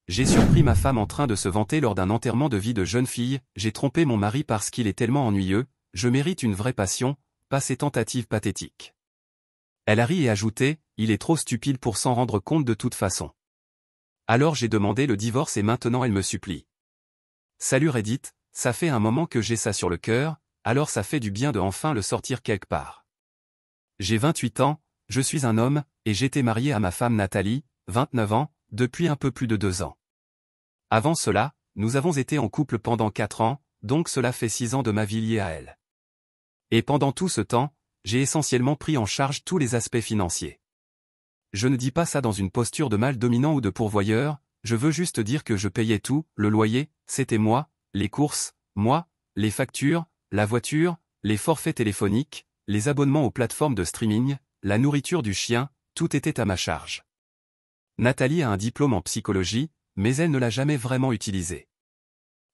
J'ai surpris ma femme en train de se vanter lors d'un enterrement de vie de jeune fille, j'ai trompé mon mari parce qu'il est tellement ennuyeux, je mérite une vraie passion, pas ces tentatives pathétiques. Elle a ri et ajouté, il est trop stupide pour s'en rendre compte de toute façon. Alors j'ai demandé le divorce et maintenant elle me supplie. Salut Reddit, ça fait un moment que j'ai ça sur le cœur, alors ça fait du bien de enfin le sortir quelque part. J'ai 28 ans, je suis un homme, et j'étais marié à ma femme Nathalie, 29 ans, depuis un peu plus de 2 ans. Avant cela, nous avons été en couple pendant 4 ans, donc cela fait 6 ans de ma vie liée à elle. Et pendant tout ce temps, j'ai essentiellement pris en charge tous les aspects financiers. Je ne dis pas ça dans une posture de mâle dominant ou de pourvoyeur, je veux juste dire que je payais tout, le loyer, c'était moi, les courses, moi, les factures, la voiture, les forfaits téléphoniques, les abonnements aux plateformes de streaming, la nourriture du chien, tout était à ma charge. Nathalie a un diplôme en psychologie, mais elle ne l'a jamais vraiment utilisé.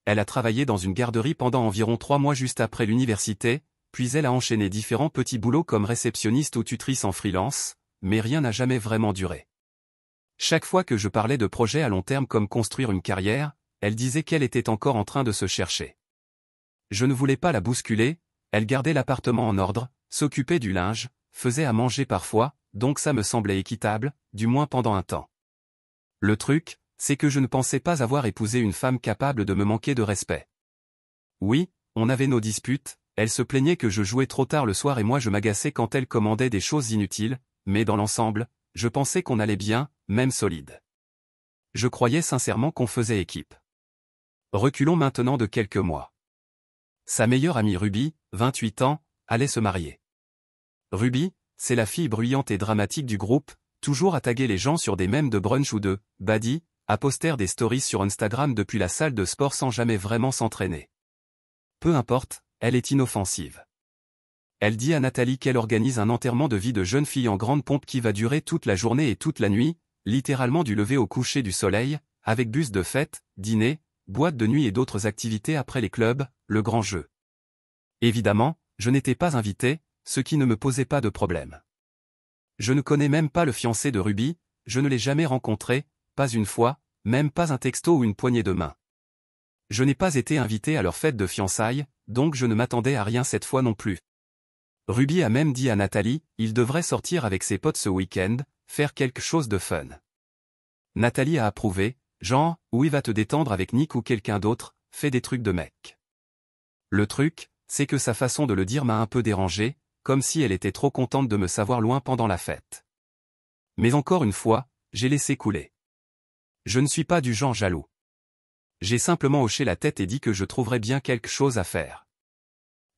Elle a travaillé dans une garderie pendant environ 3 mois juste après l'université, puis elle a enchaîné différents petits boulots comme réceptionniste ou tutrice en freelance, mais rien n'a jamais vraiment duré. Chaque fois que je parlais de projets à long terme comme construire une carrière, elle disait qu'elle était encore en train de se chercher. Je ne voulais pas la bousculer, elle gardait l'appartement en ordre, s'occupait du linge, faisait à manger parfois, donc ça me semblait équitable, du moins pendant un temps. Le truc, c'est que je ne pensais pas avoir épousé une femme capable de me manquer de respect. Oui, on avait nos disputes, elle se plaignait que je jouais trop tard le soir et moi je m'agaçais quand elle commandait des choses inutiles, mais dans l'ensemble, je pensais qu'on allait bien, même solide. Je croyais sincèrement qu'on faisait équipe. Reculons maintenant de quelques mois. Sa meilleure amie Ruby, 28 ans, allait se marier. Ruby, c'est la fille bruyante et dramatique du groupe, toujours à taguer les gens sur des mèmes de brunch ou de « baddie », à poster des stories sur Instagram depuis la salle de sport sans jamais vraiment s'entraîner. Peu importe, elle est inoffensive. Elle dit à Nathalie qu'elle organise un enterrement de vie de jeune fille en grande pompe qui va durer toute la journée et toute la nuit, littéralement du lever au coucher du soleil, avec bus de fête, dîner, boîte de nuit et d'autres activités après les clubs, le grand jeu. Évidemment, je n'étais pas invité, ce qui ne me posait pas de problème. Je ne connais même pas le fiancé de Ruby, je ne l'ai jamais rencontré, pas une fois, même pas un texto ou une poignée de main. Je n'ai pas été invité à leur fête de fiançailles, donc je ne m'attendais à rien cette fois non plus. Ruby a même dit à Nathalie, il devrait sortir avec ses potes ce week-end, faire quelque chose de fun. Nathalie a approuvé, genre, oui va te détendre avec Nick ou quelqu'un d'autre, fais des trucs de mec. Le truc, c'est que sa façon de le dire m'a un peu dérangé, comme si elle était trop contente de me savoir loin pendant la fête. Mais encore une fois, j'ai laissé couler. Je ne suis pas du genre jaloux. J'ai simplement hoché la tête et dit que je trouverais bien quelque chose à faire.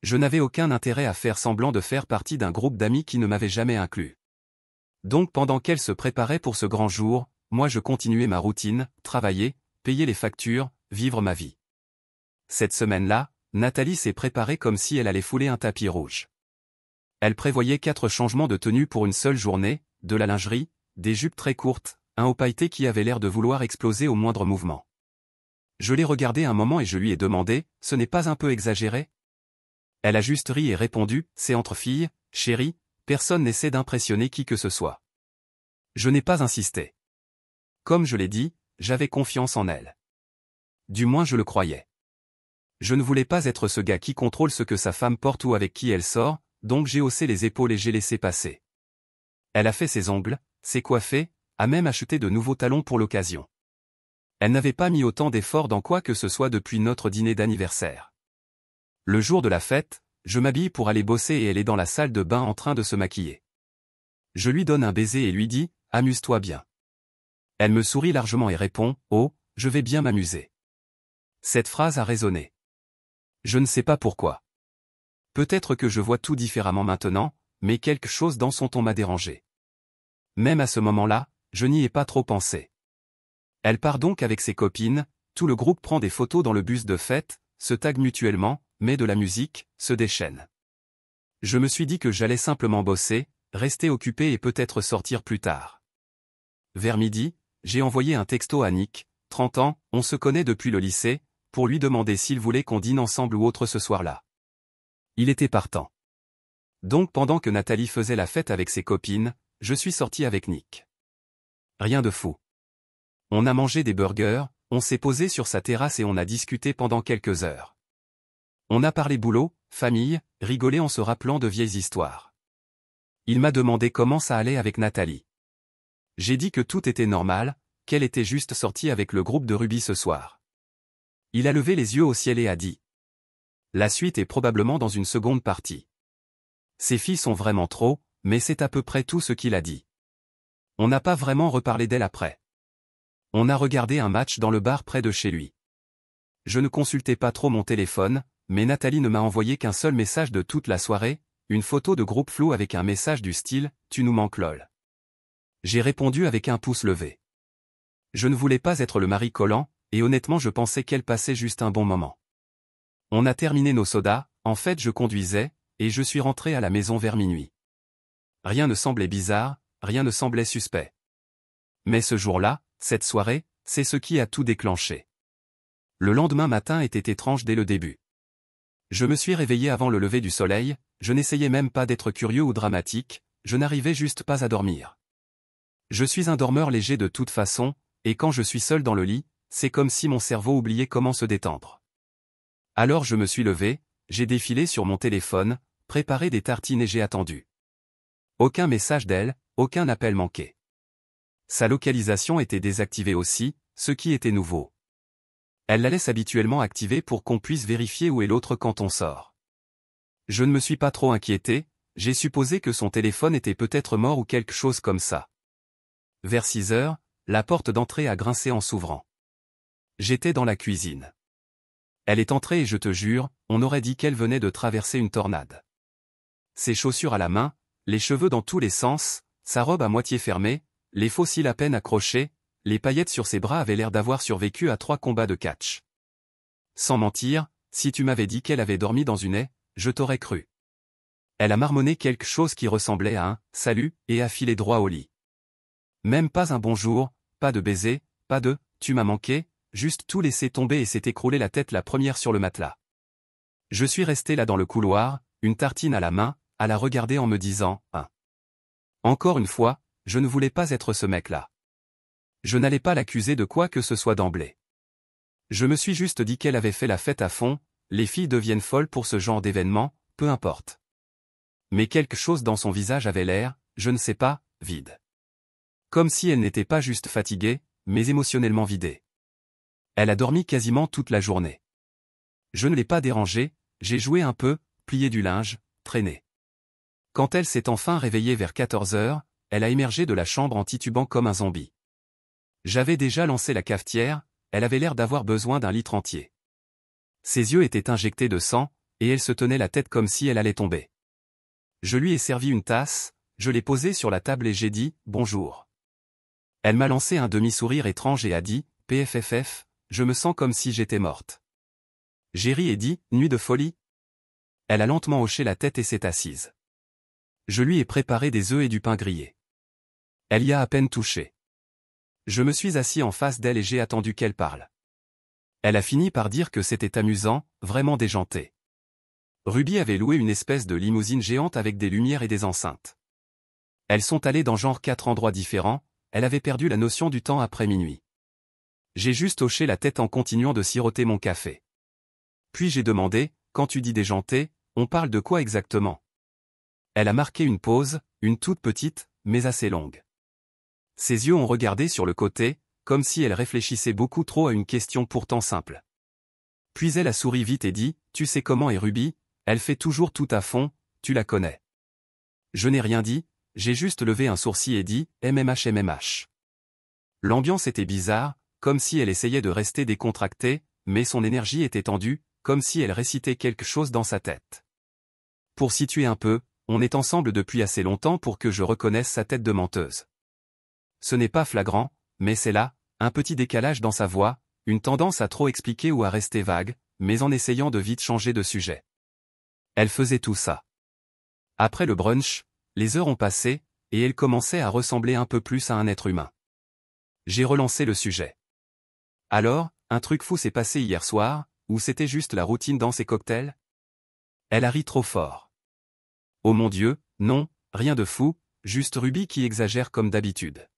Je n'avais aucun intérêt à faire semblant de faire partie d'un groupe d'amis qui ne m'avait jamais inclus. Donc pendant qu'elle se préparait pour ce grand jour, moi je continuais ma routine, travailler, payer les factures, vivre ma vie. Cette semaine-là, Nathalie s'est préparée comme si elle allait fouler un tapis rouge. Elle prévoyait 4 changements de tenue pour une seule journée, de la lingerie, des jupes très courtes, un haut pailleté qui avait l'air de vouloir exploser au moindre mouvement. Je l'ai regardé un moment et je lui ai demandé, ce n'est pas un peu exagéré ? Elle a juste ri et répondu, c'est entre filles, chérie, personne n'essaie d'impressionner qui que ce soit. Je n'ai pas insisté. Comme je l'ai dit, j'avais confiance en elle. Du moins je le croyais. Je ne voulais pas être ce gars qui contrôle ce que sa femme porte ou avec qui elle sort, donc j'ai haussé les épaules et j'ai laissé passer. Elle a fait ses ongles, s'est coiffée, a même acheté de nouveaux talons pour l'occasion. Elle n'avait pas mis autant d'efforts dans quoi que ce soit depuis notre dîner d'anniversaire. Le jour de la fête, je m'habille pour aller bosser et elle est dans la salle de bain en train de se maquiller. Je lui donne un baiser et lui dis, amuse-toi bien. Elle me sourit largement et répond, oh, je vais bien m'amuser. Cette phrase a résonné. Je ne sais pas pourquoi. Peut-être que je vois tout différemment maintenant, mais quelque chose dans son ton m'a dérangé. Même à ce moment-là, je n'y ai pas trop pensé. Elle part donc avec ses copines, tout le groupe prend des photos dans le bus de fête, se tague mutuellement, met de la musique, se déchaîne. Je me suis dit que j'allais simplement bosser, rester occupé et peut-être sortir plus tard. Vers midi, j'ai envoyé un texto à Nick, 30 ans, on se connaît depuis le lycée, pour lui demander s'il voulait qu'on dîne ensemble ou autre ce soir-là. Il était partant. Donc pendant que Nathalie faisait la fête avec ses copines, je suis sorti avec Nick. Rien de fou. On a mangé des burgers, on s'est posé sur sa terrasse et on a discuté pendant quelques heures. On a parlé boulot, famille, rigolé en se rappelant de vieilles histoires. Il m'a demandé comment ça allait avec Nathalie. J'ai dit que tout était normal, qu'elle était juste sortie avec le groupe de rugby ce soir. Il a levé les yeux au ciel et a dit. La suite est probablement dans une seconde partie. Ces filles sont vraiment trop, mais c'est à peu près tout ce qu'il a dit. On n'a pas vraiment reparlé d'elle après. On a regardé un match dans le bar près de chez lui. Je ne consultais pas trop mon téléphone, mais Nathalie ne m'a envoyé qu'un seul message de toute la soirée, une photo de groupe flou avec un message du style « Tu nous manques lol ». J'ai répondu avec un pouce levé. Je ne voulais pas être le mari collant, et honnêtement je pensais qu'elle passait juste un bon moment. On a terminé nos sodas, en fait je conduisais, et je suis rentré à la maison vers minuit. Rien ne semblait bizarre, rien ne semblait suspect. Mais ce jour-là, cette soirée, c'est ce qui a tout déclenché. Le lendemain matin était étrange dès le début. Je me suis réveillé avant le lever du soleil, je n'essayais même pas d'être curieux ou dramatique, je n'arrivais juste pas à dormir. Je suis un dormeur léger de toute façon, et quand je suis seul dans le lit, c'est comme si mon cerveau oubliait comment se détendre. Alors je me suis levé, j'ai défilé sur mon téléphone, préparé des tartines et j'ai attendu. Aucun message d'elle, aucun appel manqué. Sa localisation était désactivée aussi, ce qui était nouveau. Elle la laisse habituellement activée pour qu'on puisse vérifier où est l'autre quand on sort. Je ne me suis pas trop inquiété, j'ai supposé que son téléphone était peut-être mort ou quelque chose comme ça. Vers 6 heures, la porte d'entrée a grincé en s'ouvrant. J'étais dans la cuisine. Elle est entrée et je te jure, on aurait dit qu'elle venait de traverser une tornade. Ses chaussures à la main, les cheveux dans tous les sens, sa robe à moitié fermée, les faux cils à peine accrochés, les paillettes sur ses bras avaient l'air d'avoir survécu à 3 combats de catch. Sans mentir, si tu m'avais dit qu'elle avait dormi dans une haie, je t'aurais cru. Elle a marmonné quelque chose qui ressemblait à un « salut » et a filé droit au lit. Même pas un bonjour, pas de baiser, pas de « tu m'as manqué », juste tout laisser tomber et s'est écroulé la tête la première sur le matelas. Je suis resté là dans le couloir, une tartine à la main, à la regarder en me disant « hein ». Encore une fois, je ne voulais pas être ce mec-là. Je n'allais pas l'accuser de quoi que ce soit d'emblée. Je me suis juste dit qu'elle avait fait la fête à fond, les filles deviennent folles pour ce genre d'événement, peu importe. Mais quelque chose dans son visage avait l'air, je ne sais pas, vide. Comme si elle n'était pas juste fatiguée, mais émotionnellement vidée. Elle a dormi quasiment toute la journée. Je ne l'ai pas dérangée, j'ai joué un peu, plié du linge, traîné. Quand elle s'est enfin réveillée vers 14 heures, elle a émergé de la chambre en titubant comme un zombie. J'avais déjà lancé la cafetière, elle avait l'air d'avoir besoin d'un litre entier. Ses yeux étaient injectés de sang, et elle se tenait la tête comme si elle allait tomber. Je lui ai servi une tasse, je l'ai posée sur la table et j'ai dit « bonjour ». Elle m'a lancé un demi-sourire étrange et a dit « PFFF, je me sens comme si j'étais morte ». J'ai ri et dit « nuit de folie ». Elle a lentement hoché la tête et s'est assise. Je lui ai préparé des œufs et du pain grillé. Elle y a à peine touché. Je me suis assis en face d'elle et j'ai attendu qu'elle parle. Elle a fini par dire que c'était amusant, vraiment déjanté. Ruby avait loué une espèce de limousine géante avec des lumières et des enceintes. Elles sont allées dans genre 4 endroits différents, elle avait perdu la notion du temps après minuit. J'ai juste hoché la tête en continuant de siroter mon café. Puis j'ai demandé, quand tu dis déjanté, on parle de quoi exactement? Elle a marqué une pause, une toute petite, mais assez longue. Ses yeux ont regardé sur le côté, comme si elle réfléchissait beaucoup trop à une question pourtant simple. Puis elle a souri vite et dit, tu sais comment est Ruby, elle fait toujours tout à fond, tu la connais. Je n'ai rien dit, j'ai juste levé un sourcil et dit, MMH. L'ambiance était bizarre, comme si elle essayait de rester décontractée, mais son énergie était tendue, comme si elle récitait quelque chose dans sa tête. Pour situer un peu, on est ensemble depuis assez longtemps pour que je reconnaisse sa tête de menteuse. Ce n'est pas flagrant, mais c'est là, un petit décalage dans sa voix, une tendance à trop expliquer ou à rester vague, mais en essayant de vite changer de sujet. Elle faisait tout ça. Après le brunch, les heures ont passé, et elle commençait à ressembler un peu plus à un être humain. J'ai relancé le sujet. Alors, un truc fou s'est passé hier soir, ou c'était juste la routine dans ses cocktails? Elle a ri trop fort. Oh mon Dieu, non, rien de fou, juste Ruby qui exagère comme d'habitude.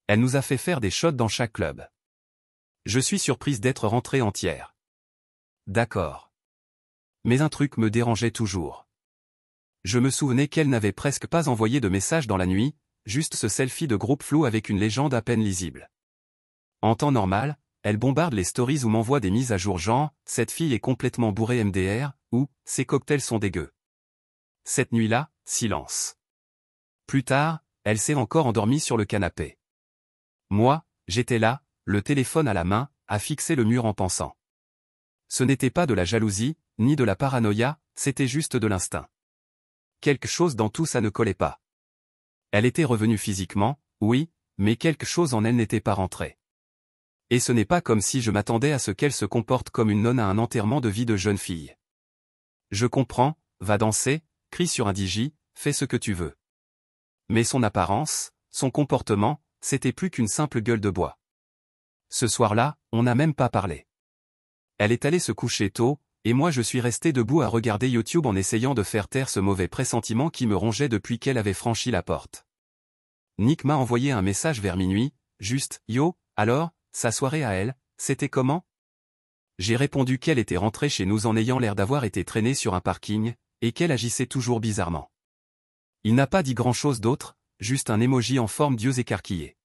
Elle nous a fait faire des shots dans chaque club. Je suis surprise d'être rentrée entière. D'accord. Mais un truc me dérangeait toujours. Je me souvenais qu'elle n'avait presque pas envoyé de message dans la nuit, juste ce selfie de groupe flou avec une légende à peine lisible. En temps normal, elle bombarde les stories ou m'envoie des mises à jour genre « Cette fille est complètement bourrée MDR » ou « Ces cocktails sont dégueux ». Cette nuit-là, silence. Plus tard, elle s'est encore endormie sur le canapé. Moi, j'étais là, le téléphone à la main, à fixer le mur en pensant. Ce n'était pas de la jalousie, ni de la paranoïa, c'était juste de l'instinct. Quelque chose dans tout ça ne collait pas. Elle était revenue physiquement, oui, mais quelque chose en elle n'était pas rentré. Et ce n'est pas comme si je m'attendais à ce qu'elle se comporte comme une nonne à un enterrement de vie de jeune fille. Je comprends, va danser, crie sur un DJ, fais ce que tu veux. Mais son apparence, son comportement, c'était plus qu'une simple gueule de bois. Ce soir-là, on n'a même pas parlé. Elle est allée se coucher tôt, et moi je suis resté debout à regarder YouTube en essayant de faire taire ce mauvais pressentiment qui me rongeait depuis qu'elle avait franchi la porte. Nick m'a envoyé un message vers minuit, juste « Yo, alors, sa soirée à elle, c'était comment ?» J'ai répondu qu'elle était rentrée chez nous en ayant l'air d'avoir été traînée sur un parking, et qu'elle agissait toujours bizarrement. Il n'a pas dit grand-chose d'autre, juste un emoji en forme d'yeux écarquillés.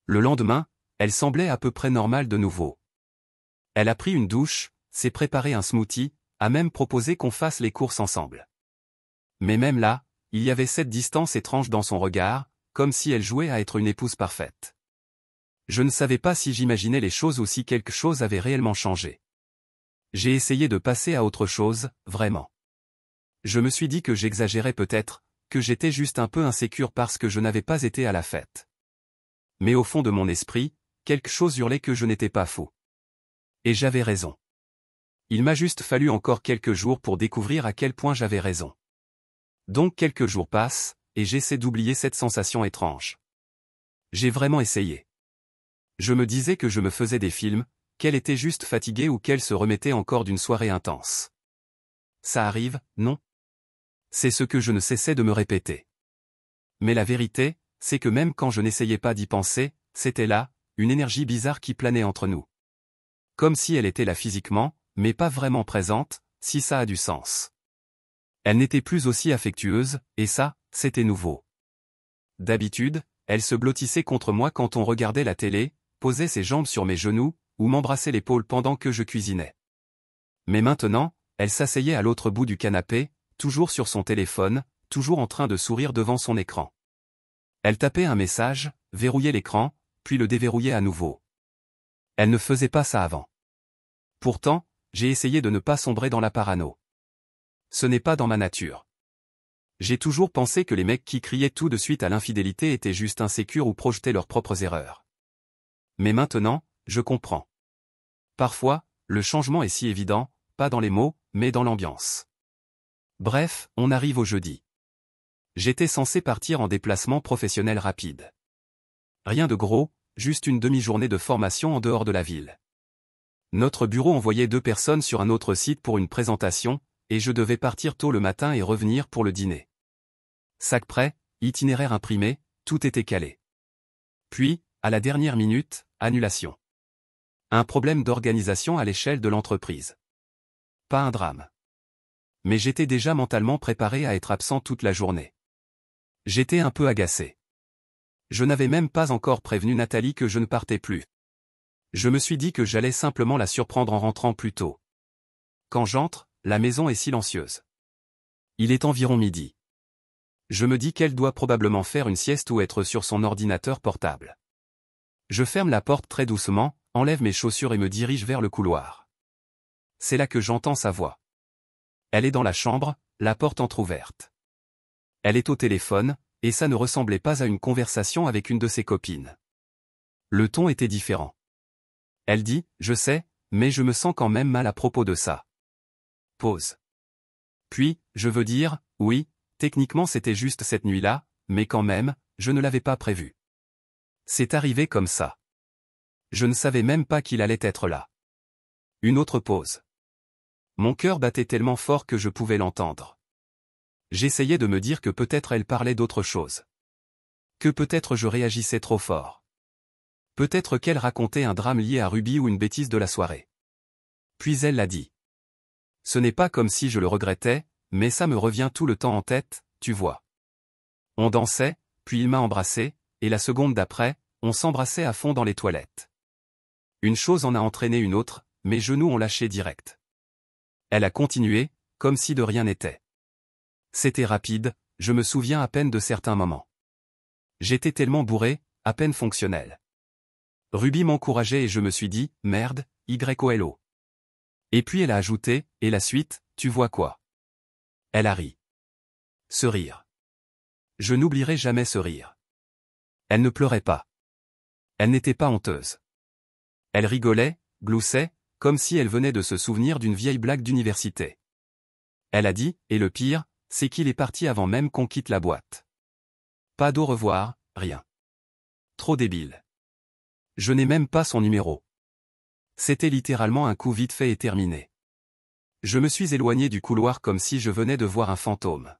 Le lendemain, elle semblait à peu près normale de nouveau. Elle a pris une douche, s'est préparé un smoothie, a même proposé qu'on fasse les courses ensemble. Mais même là, il y avait cette distance étrange dans son regard, comme si elle jouait à être une épouse parfaite. Je ne savais pas si j'imaginais les choses ou si quelque chose avait réellement changé. J'ai essayé de passer à autre chose, vraiment. Je me suis dit que j'exagérais peut-être, que j'étais juste un peu insécure parce que je n'avais pas été à la fête. Mais au fond de mon esprit, quelque chose hurlait que je n'étais pas fou. Et j'avais raison. Il m'a juste fallu encore quelques jours pour découvrir à quel point j'avais raison. Donc quelques jours passent, et j'essaie d'oublier cette sensation étrange. J'ai vraiment essayé. Je me disais que je me faisais des films, qu'elle était juste fatiguée ou qu'elle se remettait encore d'une soirée intense. Ça arrive, non? C'est ce que je ne cessais de me répéter. Mais la vérité, c'est que même quand je n'essayais pas d'y penser, c'était là, une énergie bizarre qui planait entre nous. Comme si elle était là physiquement, mais pas vraiment présente, si ça a du sens. Elle n'était plus aussi affectueuse, et ça, c'était nouveau. D'habitude, elle se blottissait contre moi quand on regardait la télé, posait ses jambes sur mes genoux, ou m'embrassait l'épaule pendant que je cuisinais. Mais maintenant, elle s'asseyait à l'autre bout du canapé, toujours sur son téléphone, toujours en train de sourire devant son écran. Elle tapait un message, verrouillait l'écran, puis le déverrouillait à nouveau. Elle ne faisait pas ça avant. Pourtant, j'ai essayé de ne pas sombrer dans la parano. Ce n'est pas dans ma nature. J'ai toujours pensé que les mecs qui criaient tout de suite à l'infidélité étaient juste insécures ou projetaient leurs propres erreurs. Mais maintenant, je comprends. Parfois, le changement est si évident, pas dans les mots, mais dans l'ambiance. Bref, on arrive au jeudi. J'étais censé partir en déplacement professionnel rapide. Rien de gros, juste une demi-journée de formation en dehors de la ville. Notre bureau envoyait 2 personnes sur un autre site pour une présentation, et je devais partir tôt le matin et revenir pour le dîner. Sac prêt, itinéraire imprimé, tout était calé. Puis, à la dernière minute, annulation. Un problème d'organisation à l'échelle de l'entreprise. Pas un drame. Mais j'étais déjà mentalement préparé à être absent toute la journée. J'étais un peu agacé. Je n'avais même pas encore prévenu Nathalie que je ne partais plus. Je me suis dit que j'allais simplement la surprendre en rentrant plus tôt. Quand j'entre, la maison est silencieuse. Il est environ midi. Je me dis qu'elle doit probablement faire une sieste ou être sur son ordinateur portable. Je ferme la porte très doucement, enlève mes chaussures et me dirige vers le couloir. C'est là que j'entends sa voix. Elle est dans la chambre, la porte entr'ouverte. Elle est au téléphone, et ça ne ressemblait pas à une conversation avec une de ses copines. Le ton était différent. Elle dit, « Je sais, mais je me sens quand même mal à propos de ça. » Pause. Puis, je veux dire, oui, techniquement c'était juste cette nuit-là, mais quand même, je ne l'avais pas prévu. C'est arrivé comme ça. Je ne savais même pas qu'il allait être là. Une autre pause. Mon cœur battait tellement fort que je pouvais l'entendre. J'essayais de me dire que peut-être elle parlait d'autre chose. Que peut-être je réagissais trop fort. Peut-être qu'elle racontait un drame lié à Ruby ou une bêtise de la soirée. Puis elle l'a dit. Ce n'est pas comme si je le regrettais, mais ça me revient tout le temps en tête, tu vois. On dansait, puis il m'a embrassé, et la seconde d'après, on s'embrassait à fond dans les toilettes. Une chose en a entraîné une autre, mes genoux ont lâché direct. Elle a continué, comme si de rien n'était. C'était rapide, je me souviens à peine de certains moments. J'étais tellement bourré, à peine fonctionnel. Ruby m'encourageait et je me suis dit, merde, YOLO. Et puis elle a ajouté, et la suite, tu vois quoi? Elle a ri. Ce rire. Je n'oublierai jamais ce rire. Elle ne pleurait pas. Elle n'était pas honteuse. Elle rigolait, gloussait, comme si elle venait de se souvenir d'une vieille blague d'université. Elle a dit, et le pire, c'est qu'il est parti avant même qu'on quitte la boîte. Pas d'au revoir, rien. Trop débile. Je n'ai même pas son numéro. C'était littéralement un coup vite fait et terminé. Je me suis éloigné du couloir comme si je venais de voir un fantôme.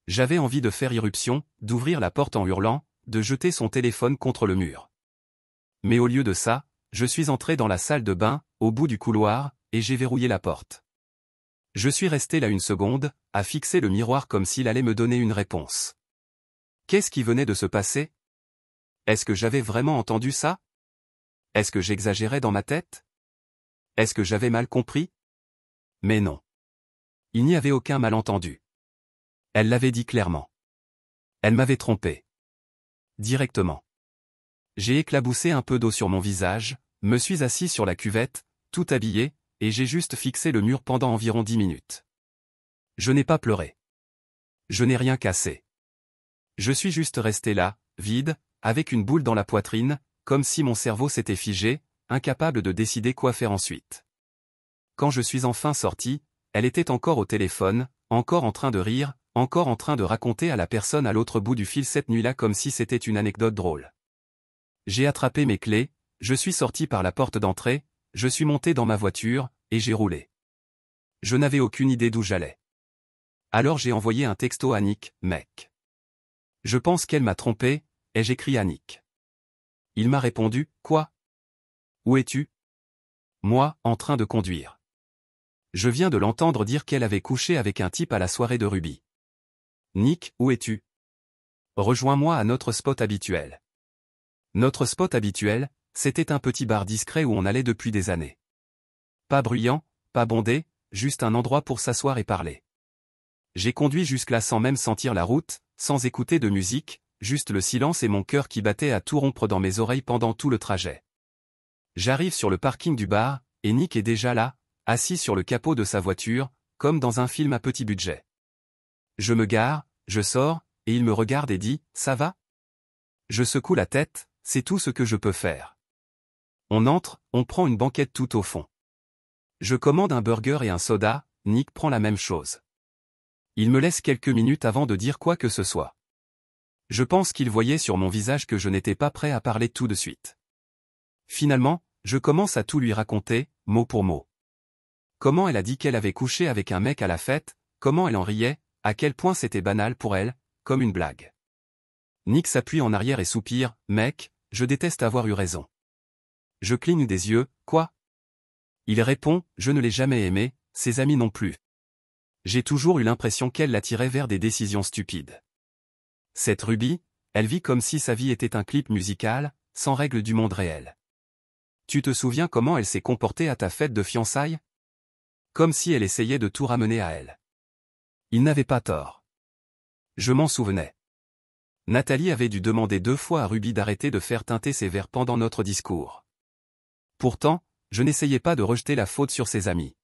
J'avais envie de faire irruption, d'ouvrir la porte en hurlant, de jeter son téléphone contre le mur. Mais au lieu de ça, je suis entré dans la salle de bain, au bout du couloir, et j'ai verrouillé la porte. Je suis resté là une seconde, à fixer le miroir comme s'il allait me donner une réponse. Qu'est-ce qui venait de se passer? Est-ce que j'avais vraiment entendu ça? Est-ce que j'exagérais dans ma tête? Est-ce que j'avais mal compris? Mais non. Il n'y avait aucun malentendu. Elle l'avait dit clairement. Elle m'avait trompé. Directement. J'ai éclaboussé un peu d'eau sur mon visage, me suis assis sur la cuvette, tout habillé, et j'ai juste fixé le mur pendant environ 10 minutes. Je n'ai pas pleuré. Je n'ai rien cassé. Je suis juste resté là, vide, avec une boule dans la poitrine, comme si mon cerveau s'était figé, incapable de décider quoi faire ensuite. Quand je suis enfin sorti, elle était encore au téléphone, encore en train de rire, encore en train de raconter à la personne à l'autre bout du fil cette nuit-là comme si c'était une anecdote drôle. J'ai attrapé mes clés, je suis sorti par la porte d'entrée, je suis monté dans ma voiture, et j'ai roulé. Je n'avais aucune idée d'où j'allais. Alors j'ai envoyé un texto à Nick, mec. Je pense qu'elle m'a trompé, et j'écris à Nick. Il m'a répondu, quoi? Où es-tu? Moi, en train de conduire. Je viens de l'entendre dire qu'elle avait couché avec un type à la soirée de Ruby. Nick, où es-tu? Rejoins-moi à notre spot habituel. Notre spot habituel, c'était un petit bar discret où on allait depuis des années. Pas bruyant, pas bondé, juste un endroit pour s'asseoir et parler. J'ai conduit jusque-là sans même sentir la route, sans écouter de musique, juste le silence et mon cœur qui battait à tout rompre dans mes oreilles pendant tout le trajet. J'arrive sur le parking du bar, et Nick est déjà là, assis sur le capot de sa voiture, comme dans un film à petit budget. Je me gare, je sors, et il me regarde et dit, ça va? Je secoue la tête, c'est tout ce que je peux faire. On entre, on prend une banquette tout au fond. Je commande un burger et un soda, Nick prend la même chose. Il me laisse quelques minutes avant de dire quoi que ce soit. Je pense qu'il voyait sur mon visage que je n'étais pas prêt à parler tout de suite. Finalement, je commence à tout lui raconter, mot pour mot. Comment elle a dit qu'elle avait couché avec un mec à la fête, comment elle en riait, à quel point c'était banal pour elle, comme une blague. Nick s'appuie en arrière et soupire, mec, je déteste avoir eu raison. Je cligne des yeux, quoi? Il répond, je ne l'ai jamais aimée, ses amis non plus. J'ai toujours eu l'impression qu'elle l'attirait vers des décisions stupides. Cette Ruby, elle vit comme si sa vie était un clip musical, sans règles du monde réel. Tu te souviens comment elle s'est comportée à ta fête de fiançailles? Comme si elle essayait de tout ramener à elle. Il n'avait pas tort. Je m'en souvenais. Nathalie avait dû demander 2 fois à Ruby d'arrêter de faire teinter ses verres pendant notre discours. Pourtant, je n'essayais pas de rejeter la faute sur ses amis.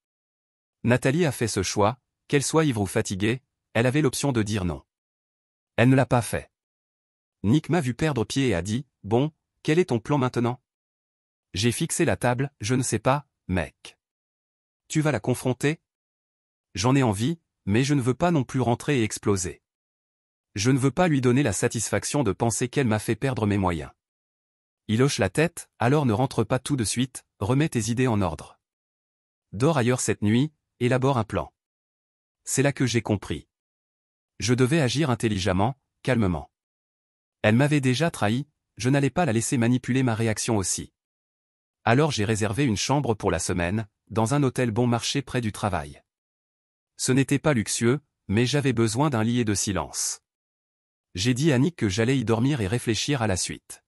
Nathalie a fait ce choix, qu'elle soit ivre ou fatiguée, elle avait l'option de dire non. Elle ne l'a pas fait. Nick m'a vu perdre pied et a dit, bon, quel est ton plan maintenant? J'ai fixé la table, je ne sais pas, mec. Tu vas la confronter? J'en ai envie, mais je ne veux pas non plus rentrer et exploser. Je ne veux pas lui donner la satisfaction de penser qu'elle m'a fait perdre mes moyens. Il hoche la tête, alors ne rentre pas tout de suite, remets tes idées en ordre. Dors ailleurs cette nuit, élabore un plan. C'est là que j'ai compris. Je devais agir intelligemment, calmement. Elle m'avait déjà trahi, je n'allais pas la laisser manipuler ma réaction aussi. Alors j'ai réservé une chambre pour la semaine, dans un hôtel bon marché près du travail. Ce n'était pas luxueux, mais j'avais besoin d'un lit et de silence. J'ai dit à Nick que j'allais y dormir et réfléchir à la suite.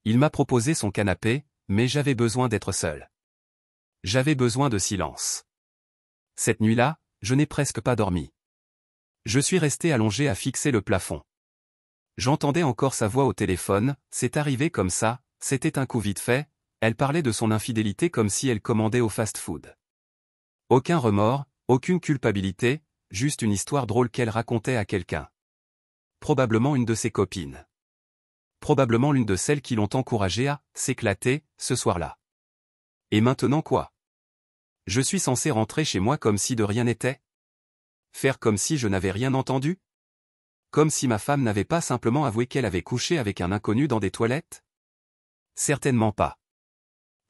Il m'a proposé son canapé, mais j'avais besoin d'être seul. J'avais besoin de silence. Cette nuit-là, je n'ai presque pas dormi. Je suis resté allongé à fixer le plafond. J'entendais encore sa voix au téléphone, c'est arrivé comme ça, c'était un coup vite fait, elle parlait de son infidélité comme si elle commandait au fast-food. Aucun remords, aucune culpabilité, juste une histoire drôle qu'elle racontait à quelqu'un. Probablement une de ses copines. Probablement l'une de celles qui l'ont encouragée à s'éclater, ce soir-là. Et maintenant quoi? Je suis censé rentrer chez moi comme si de rien n'était? Faire comme si je n'avais rien entendu? Comme si ma femme n'avait pas simplement avoué qu'elle avait couché avec un inconnu dans des toilettes? Certainement pas.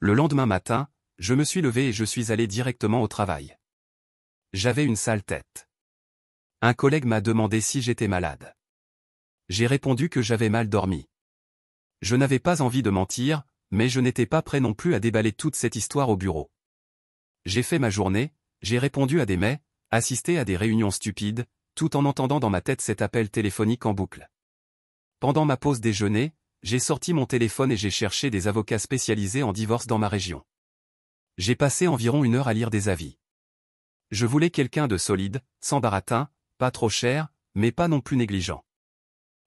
Le lendemain matin, je me suis levé et je suis allé directement au travail. J'avais une sale tête. Un collègue m'a demandé si j'étais malade. J'ai répondu que j'avais mal dormi. Je n'avais pas envie de mentir, mais je n'étais pas prêt non plus à déballer toute cette histoire au bureau. J'ai fait ma journée, j'ai répondu à des mails, assisté à des réunions stupides, tout en entendant dans ma tête cet appel téléphonique en boucle. Pendant ma pause déjeuner, j'ai sorti mon téléphone et j'ai cherché des avocats spécialisés en divorce dans ma région. J'ai passé environ 1 heure à lire des avis. Je voulais quelqu'un de solide, sans baratin, pas trop cher, mais pas non plus négligent.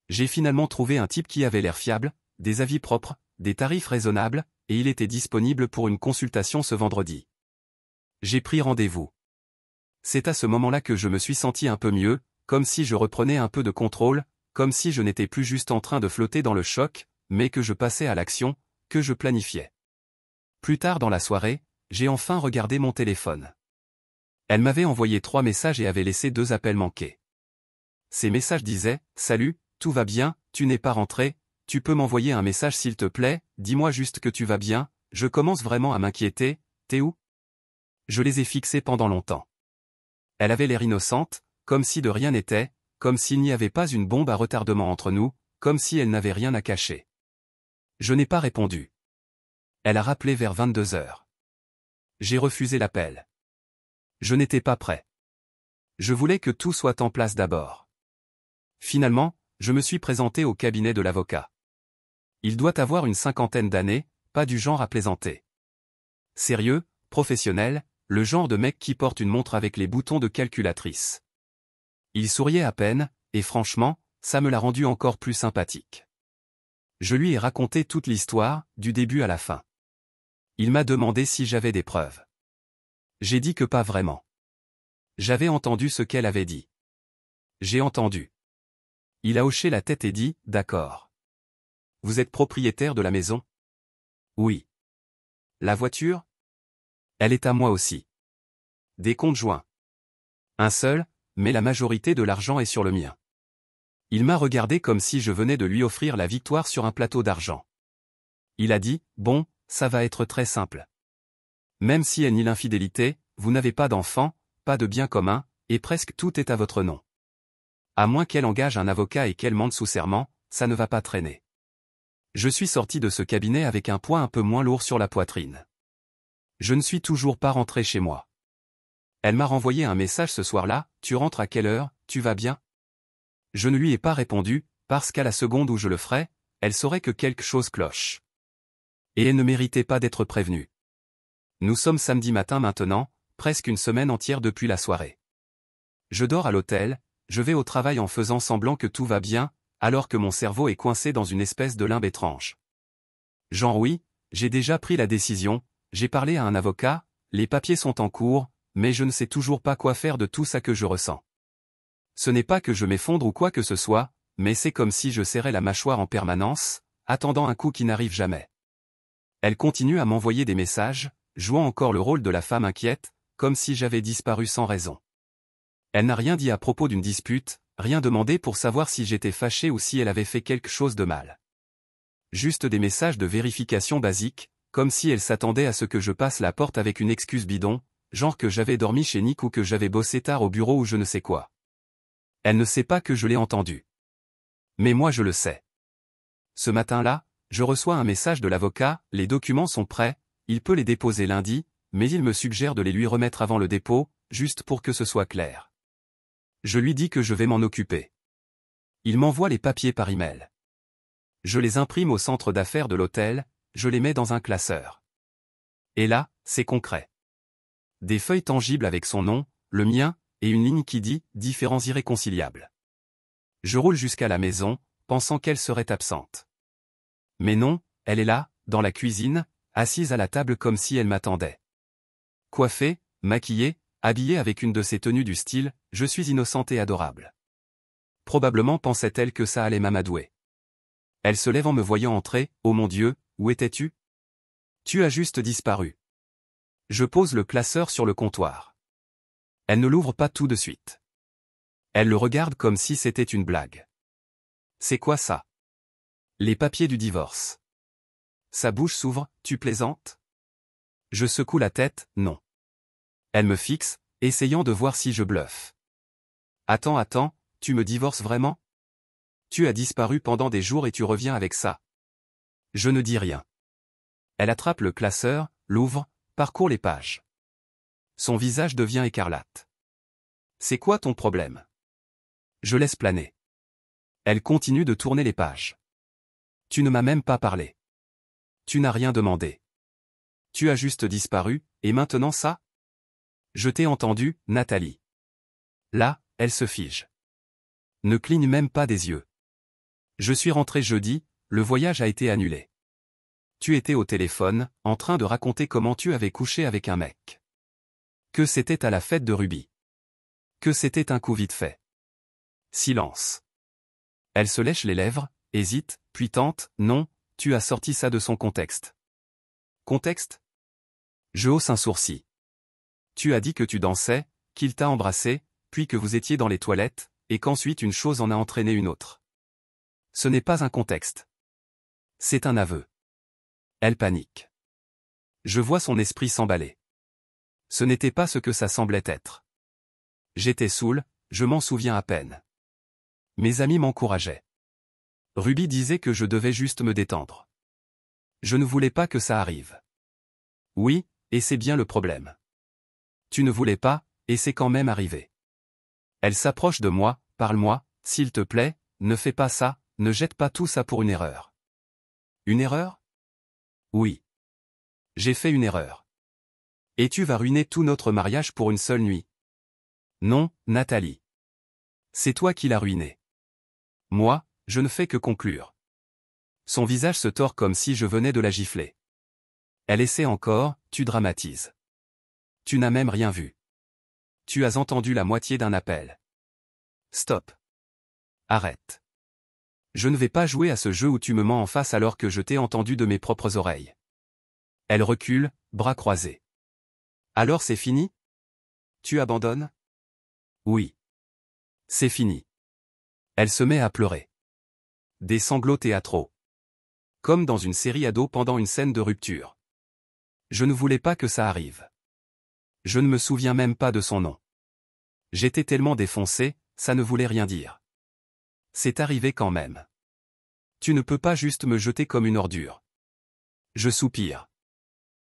J'ai finalement trouvé un type qui avait l'air fiable, des avis propres, des tarifs raisonnables, et il était disponible pour une consultation ce vendredi. J'ai pris rendez-vous. C'est à ce moment-là que je me suis senti un peu mieux, comme si je reprenais un peu de contrôle, comme si je n'étais plus juste en train de flotter dans le choc, mais que je passais à l'action, que je planifiais. Plus tard dans la soirée, j'ai enfin regardé mon téléphone. Elle m'avait envoyé 3 messages et avait laissé 2 appels manqués. Ces messages disaient « Salut, tout va bien, tu n'es pas rentré, tu peux m'envoyer un message s'il te plaît, dis-moi juste que tu vas bien, je commence vraiment à m'inquiéter, t'es où ?» Je les ai fixés pendant longtemps. Elle avait l'air innocente, comme si de rien n'était, comme s'il n'y avait pas une bombe à retardement entre nous, comme si elle n'avait rien à cacher. Je n'ai pas répondu. Elle a rappelé vers 22 heures. J'ai refusé l'appel. Je n'étais pas prêt. Je voulais que tout soit en place d'abord. Finalement, je me suis présenté au cabinet de l'avocat. Il doit avoir une 50aine d'années, pas du genre à plaisanter. Sérieux, professionnel, le genre de mec qui porte une montre avec les boutons de calculatrice. Il souriait à peine, et franchement, ça me l'a rendu encore plus sympathique. Je lui ai raconté toute l'histoire, du début à la fin. Il m'a demandé si j'avais des preuves. J'ai dit que pas vraiment. J'avais entendu ce qu'elle avait dit. J'ai entendu. Il a hoché la tête et dit, d'accord. Vous êtes propriétaire de la maison? Oui. La voiture? Elle est à moi aussi. Des comptes joints. Un seul, mais la majorité de l'argent est sur le mien. Il m'a regardé comme si je venais de lui offrir la victoire sur un plateau d'argent. Il a dit, bon, ça va être très simple. Même si elle nie l'infidélité, vous n'avez pas d'enfant, pas de bien commun, et presque tout est à votre nom. À moins qu'elle engage un avocat et qu'elle mente sous serment, ça ne va pas traîner. Je suis sorti de ce cabinet avec un poids un peu moins lourd sur la poitrine. Je ne suis toujours pas rentré chez moi. Elle m'a renvoyé un message ce soir-là, tu rentres à quelle heure, tu vas bien? Je ne lui ai pas répondu, parce qu'à la seconde où je le ferais, elle saurait que quelque chose cloche. Et elle ne méritait pas d'être prévenue. Nous sommes samedi matin maintenant, presque une semaine entière depuis la soirée. Je dors à l'hôtel, je vais au travail en faisant semblant que tout va bien, alors que mon cerveau est coincé dans une espèce de limbe étrange. Genre oui, j'ai déjà pris la décision, j'ai parlé à un avocat, les papiers sont en cours, mais je ne sais toujours pas quoi faire de tout ça que je ressens. Ce n'est pas que je m'effondre ou quoi que ce soit, mais c'est comme si je serrais la mâchoire en permanence, attendant un coup qui n'arrive jamais. Elle continue à m'envoyer des messages, jouant encore le rôle de la femme inquiète, comme si j'avais disparu sans raison. Elle n'a rien dit à propos d'une dispute, rien demandé pour savoir si j'étais fâché ou si elle avait fait quelque chose de mal. Juste des messages de vérification basiques, comme si elle s'attendait à ce que je passe la porte avec une excuse bidon, genre que j'avais dormi chez Nick ou que j'avais bossé tard au bureau ou je ne sais quoi. Elle ne sait pas que je l'ai entendu. Mais moi je le sais. ce matin-là, je reçois un message de l'avocat, les documents sont prêts, il peut les déposer lundi, mais il me suggère de les lui remettre avant le dépôt, juste pour que ce soit clair. Je lui dis que je vais m'en occuper. Il m'envoie les papiers par email. Je les imprime au centre d'affaires de l'hôtel, je les mets dans un classeur. Et là, c'est concret. Des feuilles tangibles avec son nom, le mien, et une ligne qui dit « Différents irréconciliables ». Je roule jusqu'à la maison, pensant qu'elle serait absente. Mais non, elle est là, dans la cuisine, assise à la table comme si elle m'attendait. Coiffée, maquillée, habillée avec une de ses tenues du style « Je suis innocente et adorable ». Probablement pensait-elle que ça allait m'amadouer. Elle se lève en me voyant entrer, « Oh mon Dieu, où étais-tu ? Tu as juste disparu. » Je pose le classeur sur le comptoir. Elle ne l'ouvre pas tout de suite. Elle le regarde comme si c'était une blague. C'est quoi ça? Les papiers du divorce. Sa bouche s'ouvre, tu plaisantes? Je secoue la tête, non. Elle me fixe, essayant de voir si je bluffe. Attends, tu me divorces vraiment? Tu as disparu pendant des jours et tu reviens avec ça. Je ne dis rien. Elle attrape le classeur, l'ouvre, parcourt les pages. Son visage devient écarlate. C'est quoi ton problème? Je laisse planer. Elle continue de tourner les pages. Tu ne m'as même pas parlé. Tu n'as rien demandé. Tu as juste disparu, et maintenant ça? Je t'ai entendu, Nathalie. Là, elle se fige. Ne cligne même pas des yeux. Je suis rentré jeudi, le voyage a été annulé. Tu étais au téléphone, en train de raconter comment tu avais couché avec un mec. Que c'était à la fête de Ruby. Que c'était un coup vite fait. Silence. Elle se lèche les lèvres, hésite, puis tente, non, tu as sorti ça de son contexte. Contexte? Je hausse un sourcil. Tu as dit que tu dansais, qu'il t'a embrassé, puis que vous étiez dans les toilettes, et qu'ensuite une chose en a entraîné une autre. Ce n'est pas un contexte. C'est un aveu. Elle panique. Je vois son esprit s'emballer. Ce n'était pas ce que ça semblait être. J'étais saoul, je m'en souviens à peine. Mes amis m'encourageaient. Ruby disait que je devais juste me détendre. Je ne voulais pas que ça arrive. Oui, et c'est bien le problème. Tu ne voulais pas, et c'est quand même arrivé. Elle s'approche de moi, parle-moi, s'il te plaît, ne fais pas ça, ne jette pas tout ça pour une erreur. Une erreur? Oui. J'ai fait une erreur. Et tu vas ruiner tout notre mariage pour une seule nuit. Non, Nathalie. C'est toi qui l'as ruiné. Moi, je ne fais que conclure. Son visage se tord comme si je venais de la gifler. Elle essaie encore, tu dramatises. Tu n'as même rien vu. Tu as entendu la moitié d'un appel. Stop. Arrête. Je ne vais pas jouer à ce jeu où tu me mens en face alors que je t'ai entendu de mes propres oreilles. Elle recule, bras croisés. Alors c'est fini? Tu abandonnes? Oui. C'est fini. Elle se met à pleurer. Des sanglots théâtraux. Comme dans une série ado pendant une scène de rupture. Je ne voulais pas que ça arrive. Je ne me souviens même pas de son nom. J'étais tellement défoncé, ça ne voulait rien dire. C'est arrivé quand même. Tu ne peux pas juste me jeter comme une ordure. Je soupire.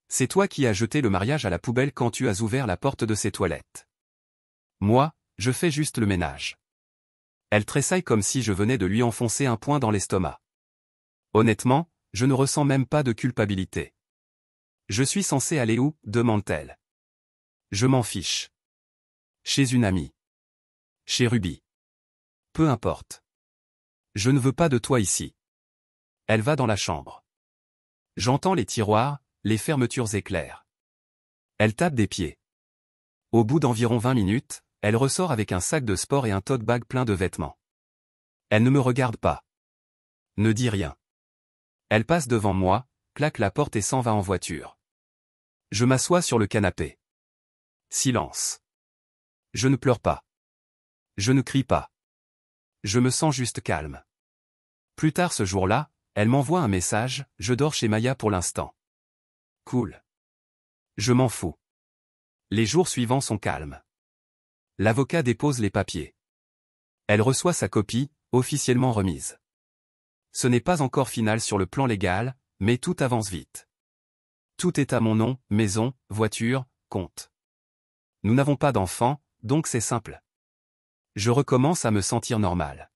C'est toi qui as jeté le mariage à la poubelle quand tu as ouvert la porte de ses toilettes. Moi, je fais juste le ménage. Elle tressaille comme si je venais de lui enfoncer un poing dans l'estomac. Honnêtement, je ne ressens même pas de culpabilité. Je suis censé aller où, demande-t-elle. Je m'en fiche. Chez une amie. Chez Ruby. Peu importe. Je ne veux pas de toi ici. Elle va dans la chambre. J'entends les tiroirs, les fermetures éclairent. Elle tape des pieds. Au bout d'environ 20 minutes, elle ressort avec un sac de sport et un tote bag plein de vêtements. Elle ne me regarde pas. Ne dit rien. Elle passe devant moi, claque la porte et s'en va en voiture. Je m'assois sur le canapé. Silence. Je ne pleure pas. Je ne crie pas. Je me sens juste calme. Plus tard ce jour-là, elle m'envoie un message, je dors chez Maya pour l'instant. Cool. Je m'en fous. Les jours suivants sont calmes. L'avocat dépose les papiers. Elle reçoit sa copie, officiellement remise. Ce n'est pas encore final sur le plan légal, mais tout avance vite. Tout est à mon nom, maison, voiture, compte. Nous n'avons pas d'enfants, donc c'est simple. Je recommence à me sentir normal.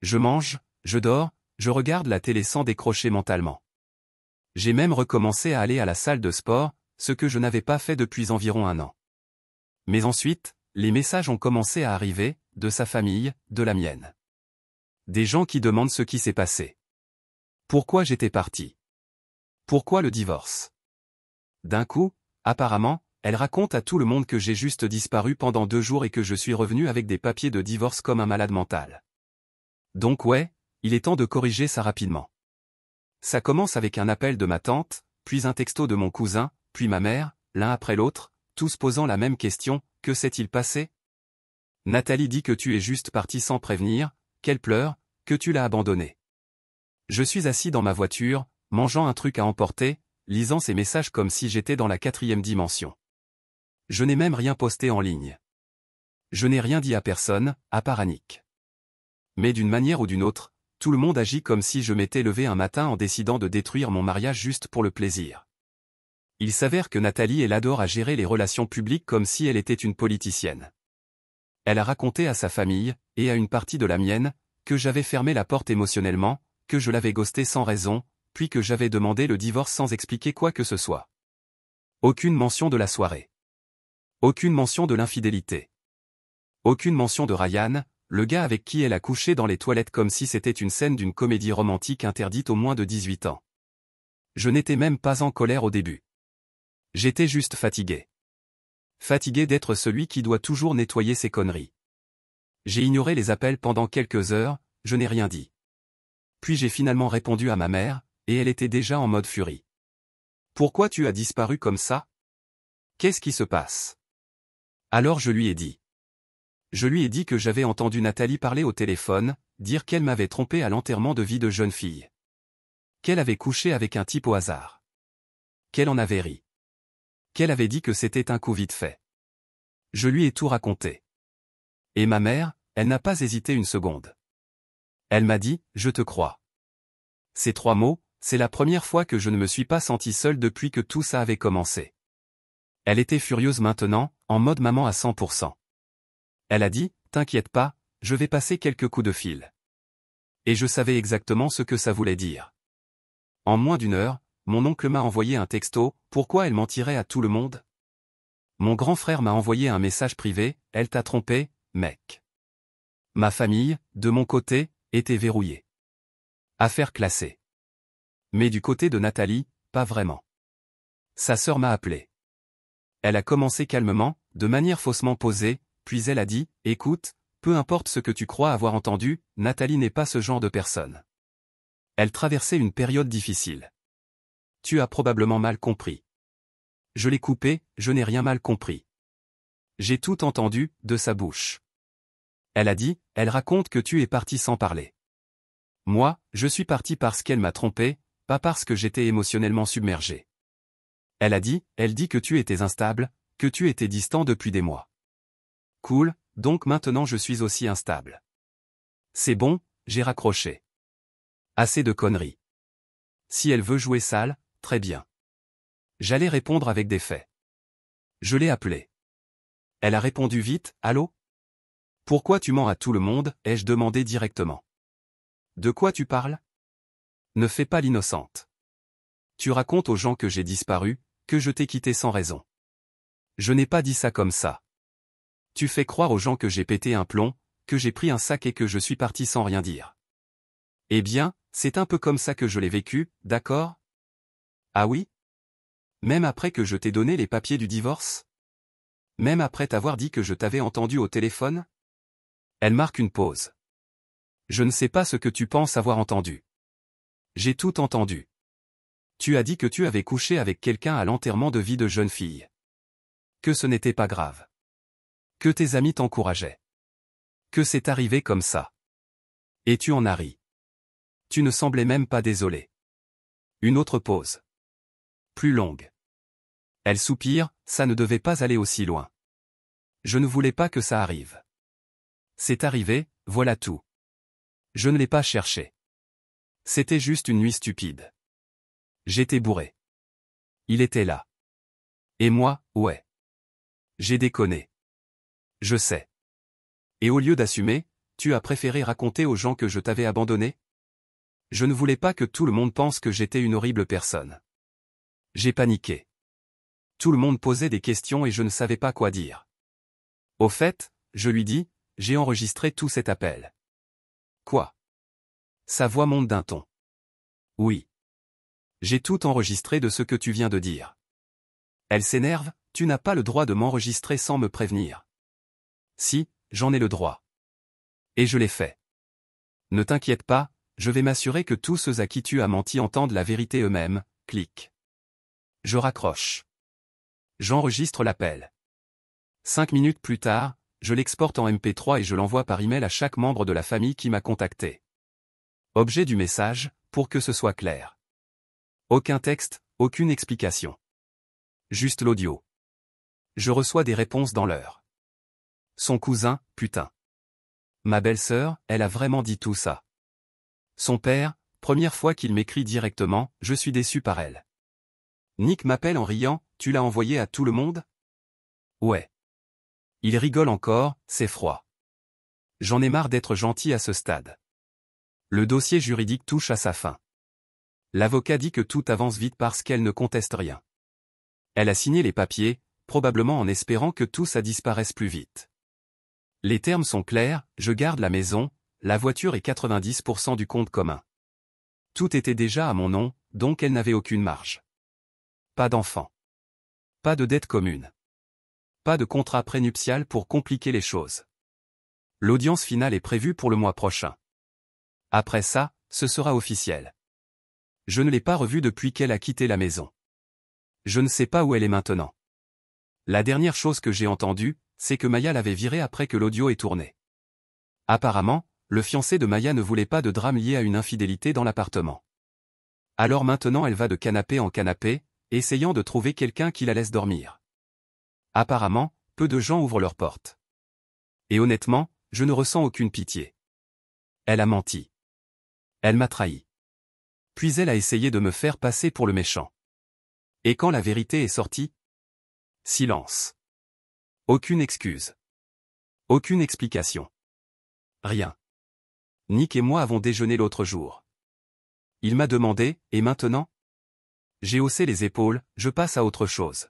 Je mange, je dors, je regarde la télé sans décrocher mentalement. J'ai même recommencé à aller à la salle de sport, ce que je n'avais pas fait depuis environ 1 an. Mais ensuite, les messages ont commencé à arriver, de sa famille, de la mienne. Des gens qui demandent ce qui s'est passé. Pourquoi j'étais parti? Pourquoi le divorce? D'un coup, apparemment, elle raconte à tout le monde que j'ai juste disparu pendant 2 jours et que je suis revenu avec des papiers de divorce comme un malade mental. Donc ouais, il est temps de corriger ça rapidement. Ça commence avec un appel de ma tante, puis un texto de mon cousin, puis ma mère, l'un après l'autre, tous posant la même question, que s'est-il passé? Nathalie dit que tu es juste parti sans prévenir, qu'elle pleure, que tu l'as abandonnée. Je suis assis dans ma voiture, mangeant un truc à emporter, lisant ces messages comme si j'étais dans la 4e dimension. Je n'ai même rien posté en ligne. Je n'ai rien dit à personne, à part Annick. Mais d'une manière ou d'une autre, tout le monde agit comme si je m'étais levé un matin en décidant de détruire mon mariage juste pour le plaisir. Il s'avère que Nathalie elle adore à gérer les relations publiques comme si elle était une politicienne. Elle a raconté à sa famille, et à une partie de la mienne, que j'avais fermé la porte émotionnellement, que je l'avais ghosté sans raison, puis que j'avais demandé le divorce sans expliquer quoi que ce soit. Aucune mention de la soirée. Aucune mention de l'infidélité. Aucune mention de Ryan, le gars avec qui elle a couché dans les toilettes comme si c'était une scène d'une comédie romantique interdite aux moins de 18 ans. Je n'étais même pas en colère au début. J'étais juste fatigué. Fatigué d'être celui qui doit toujours nettoyer ses conneries. J'ai ignoré les appels pendant quelques heures, je n'ai rien dit. Puis j'ai finalement répondu à ma mère, et elle était déjà en mode furie. Pourquoi tu as disparu comme ça? Qu'est-ce qui se passe? Alors je lui ai dit. Je lui ai dit que j'avais entendu Nathalie parler au téléphone, dire qu'elle m'avait trompé à l'enterrement de vie de jeune fille. Qu'elle avait couché avec un type au hasard. Qu'elle en avait ri. Qu'elle avait dit que c'était un coup vite fait. Je lui ai tout raconté. Et ma mère, elle n'a pas hésité une seconde. Elle m'a dit, je te crois. Ces 3 mots, c'est la première fois que je ne me suis pas senti seul depuis que tout ça avait commencé. Elle était furieuse maintenant, en mode maman à 100%. Elle a dit, t'inquiète pas, je vais passer quelques coups de fil. Et je savais exactement ce que ça voulait dire. En moins d'1 heure, mon oncle m'a envoyé un texto, pourquoi elle mentirait à tout le monde? Mon grand frère m'a envoyé un message privé, elle t'a trompé, mec. Ma famille, de mon côté, était verrouillée. Affaire classée. Mais du côté de Nathalie, pas vraiment. Sa sœur m'a appelé. Elle a commencé calmement, de manière faussement posée, puis elle a dit, écoute, peu importe ce que tu crois avoir entendu, Nathalie n'est pas ce genre de personne. Elle traversait une période difficile. Tu as probablement mal compris. Je l'ai coupé, je n'ai rien mal compris. J'ai tout entendu, de sa bouche. Elle a dit, elle raconte que tu es parti sans parler. Moi, je suis parti parce qu'elle m'a trompé, pas parce que j'étais émotionnellement submergé. Elle dit que tu étais instable, que tu étais distant depuis des mois. Cool, donc maintenant je suis aussi instable. C'est bon, j'ai raccroché. Assez de conneries. Si elle veut jouer sale, très bien. J'allais répondre avec des faits. Je l'ai appelée. Elle a répondu vite, allô? Pourquoi tu mens à tout le monde, ai-je demandé directement. De quoi tu parles? Ne fais pas l'innocente. Tu racontes aux gens que j'ai disparu, que je t'ai quitté sans raison. Je n'ai pas dit ça comme ça. Tu fais croire aux gens que j'ai pété un plomb, que j'ai pris un sac et que je suis parti sans rien dire. Eh bien, c'est un peu comme ça que je l'ai vécu, d'accord? Ah oui? Même après que je t'ai donné les papiers du divorce? Même après t'avoir dit que je t'avais entendu au téléphone? Elle marque une pause. Je ne sais pas ce que tu penses avoir entendu. J'ai tout entendu. Tu as dit que tu avais couché avec quelqu'un à l'enterrement de vie de jeune fille. Que ce n'était pas grave. Que tes amis t'encourageaient. Que c'est arrivé comme ça. Et tu en as ri. Tu ne semblais même pas désolé. Une autre pause. Plus longue. Elle soupire, ça ne devait pas aller aussi loin. Je ne voulais pas que ça arrive. C'est arrivé, voilà tout. Je ne l'ai pas cherché. C'était juste une nuit stupide. J'étais bourré. Il était là. Et moi, ouais. J'ai déconné. Je sais. Et au lieu d'assumer, tu as préféré raconter aux gens que je t'avais abandonné? Je ne voulais pas que tout le monde pense que j'étais une horrible personne. J'ai paniqué. Tout le monde posait des questions et je ne savais pas quoi dire. Au fait, je lui dis, j'ai enregistré tout cet appel. Quoi? Sa voix monte d'un ton. Oui. J'ai tout enregistré de ce que tu viens de dire. Elle s'énerve, tu n'as pas le droit de m'enregistrer sans me prévenir. Si, j'en ai le droit. Et je l'ai fait. Ne t'inquiète pas, je vais m'assurer que tous ceux à qui tu as menti entendent la vérité eux-mêmes, clique. Je raccroche. J'enregistre l'appel. 5 minutes plus tard, je l'exporte en MP3 et je l'envoie par email à chaque membre de la famille qui m'a contacté. Objet du message, pour que ce soit clair. Aucun texte, aucune explication. Juste l'audio. Je reçois des réponses dans l'heure. Son cousin, putain. Ma belle-sœur, elle a vraiment dit tout ça. Son père, première fois qu'il m'écrit directement, je suis déçu par elle. Nick m'appelle en riant, tu l'as envoyé à tout le monde? Ouais. Il rigole encore, c'est froid. J'en ai marre d'être gentil à ce stade. Le dossier juridique touche à sa fin. L'avocat dit que tout avance vite parce qu'elle ne conteste rien. Elle a signé les papiers, probablement en espérant que tout ça disparaisse plus vite. Les termes sont clairs, je garde la maison, la voiture et 90% du compte commun. Tout était déjà à mon nom, donc elle n'avait aucune marge. Pas d'enfant. Pas de dette commune. Pas de contrat prénuptial pour compliquer les choses. L'audience finale est prévue pour le mois prochain. Après ça, ce sera officiel. Je ne l'ai pas revue depuis qu'elle a quitté la maison. Je ne sais pas où elle est maintenant. La dernière chose que j'ai entendue, c'est que Maya l'avait virée après que l'audio ait tourné. Apparemment, le fiancé de Maya ne voulait pas de drame lié à une infidélité dans l'appartement. Alors maintenant elle va de canapé en canapé, essayant de trouver quelqu'un qui la laisse dormir. Apparemment, peu de gens ouvrent leurs portes. Et honnêtement, je ne ressens aucune pitié. Elle a menti. Elle m'a trahi. Puis elle a essayé de me faire passer pour le méchant. Et quand la vérité est sortie? Silence. Aucune excuse. Aucune explication. Rien. Nick et moi avons déjeuné l'autre jour. Il m'a demandé, et maintenant? J'ai haussé les épaules, je passe à autre chose.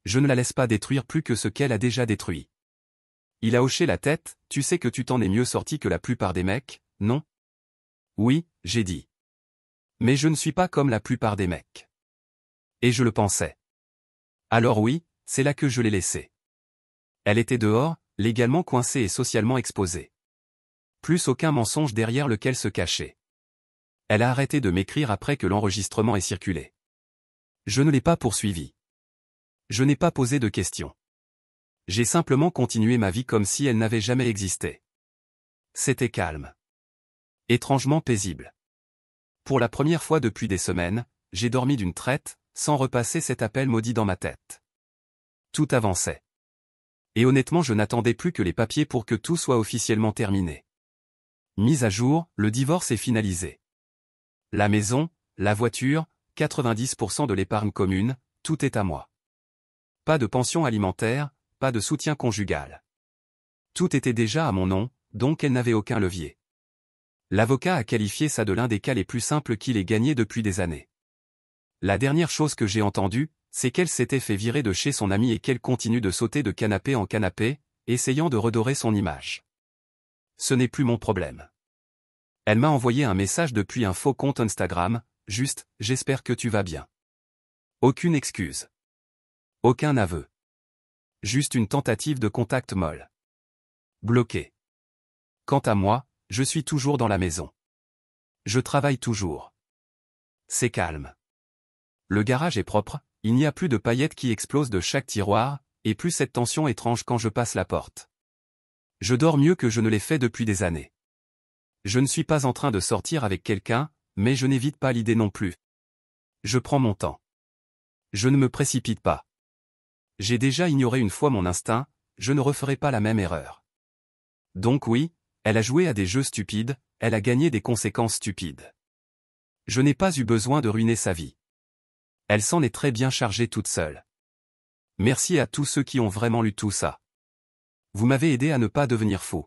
Je ne la laisse pas détruire plus que ce qu'elle a déjà détruit. Il a hoché la tête, tu sais que tu t'en es mieux sorti que la plupart des mecs, non? Oui, j'ai dit. Mais je ne suis pas comme la plupart des mecs. Et je le pensais. Alors oui, c'est là que je l'ai laissée. Elle était dehors, légalement coincée et socialement exposée. Plus aucun mensonge derrière lequel se cacher. Elle a arrêté de m'écrire après que l'enregistrement ait circulé. Je ne l'ai pas poursuivie. Je n'ai pas posé de questions. J'ai simplement continué ma vie comme si elle n'avait jamais existé. C'était calme. Étrangement paisible. Pour la première fois depuis des semaines, j'ai dormi d'une traite, sans repasser cet appel maudit dans ma tête. Tout avançait. Et honnêtement je n'attendais plus que les papiers pour que tout soit officiellement terminé. Mise à jour, le divorce est finalisé. La maison, la voiture, 90% de l'épargne commune, tout est à moi. Pas de pension alimentaire, pas de soutien conjugal. Tout était déjà à mon nom, donc elle n'avait aucun levier. L'avocat a qualifié ça de l'un des cas les plus simples qu'il ait gagné depuis des années. La dernière chose que j'ai entendue, c'est qu'elle s'était fait virer de chez son ami et qu'elle continue de sauter de canapé en canapé, essayant de redorer son image. Ce n'est plus mon problème. Elle m'a envoyé un message depuis un faux compte Instagram, juste « J'espère que tu vas bien ». Aucune excuse. Aucun aveu. Juste une tentative de contact molle. Bloqué. Quant à moi, je suis toujours dans la maison. Je travaille toujours. C'est calme. Le garage est propre, il n'y a plus de paillettes qui explosent de chaque tiroir, et plus cette tension étrange quand je passe la porte. Je dors mieux que je ne l'ai fait depuis des années. Je ne suis pas en train de sortir avec quelqu'un, mais je n'évite pas l'idée non plus. Je prends mon temps. Je ne me précipite pas. J'ai déjà ignoré une fois mon instinct, je ne referai pas la même erreur. Donc oui, elle a joué à des jeux stupides, elle a gagné des conséquences stupides. Je n'ai pas eu besoin de ruiner sa vie. Elle s'en est très bien chargée toute seule. Merci à tous ceux qui ont vraiment lu tout ça. Vous m'avez aidé à ne pas devenir fou.